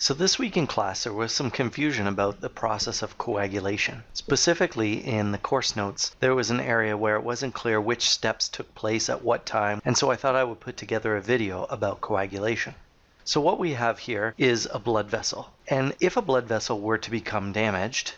So this week in class there was some confusion about the process of coagulation. Specifically in the course notes, there was an area where it wasn't clear which steps took place at what time, and so I thought I would put together a video about coagulation. So what we have here is a blood vessel, and if a blood vessel were to become damaged,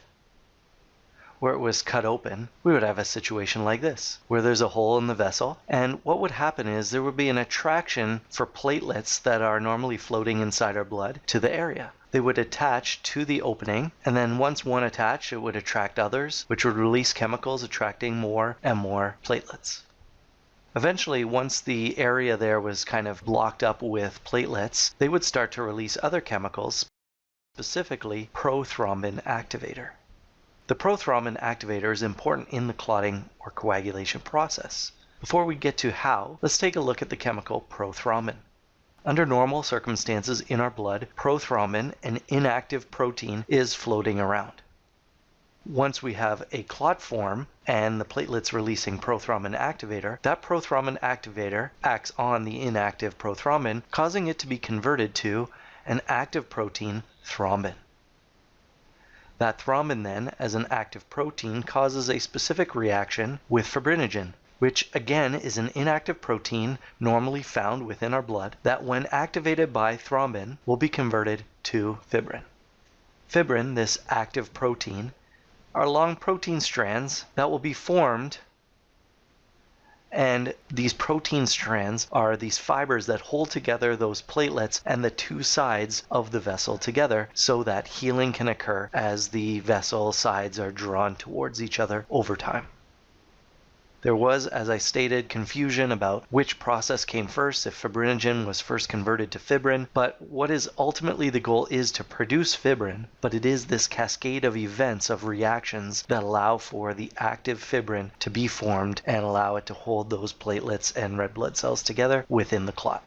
where it was cut open, we would have a situation like this, where there's a hole in the vessel, and what would happen is there would be an attraction for platelets that are normally floating inside our blood to the area. They would attach to the opening, and then once one attached, it would attract others, which would release chemicals attracting more and more platelets. Eventually, once the area there was kind of blocked up with platelets, they would start to release other chemicals, specifically prothrombin activator. The prothrombin activator is important in the clotting or coagulation process. Before we get to how, let's take a look at the chemical prothrombin. Under normal circumstances in our blood, prothrombin, an inactive protein, is floating around. Once we have a clot form and the platelets releasing prothrombin activator, that prothrombin activator acts on the inactive prothrombin, causing it to be converted to an active protein, thrombin. That thrombin then, as an active protein, causes a specific reaction with fibrinogen, which again is an inactive protein normally found within our blood that when activated by thrombin will be converted to fibrin. Fibrin, this active protein, are long protein strands that will be formed, and these protein strands are these fibers that hold together those platelets and the two sides of the vessel together so that healing can occur as the vessel sides are drawn towards each other over time. There was, as I stated, confusion about which process came first, if fibrinogen was first converted to fibrin, but what is ultimately the goal is to produce fibrin, but it is this cascade of events, of reactions, that allow for the active fibrin to be formed and allow it to hold those platelets and red blood cells together within the clot.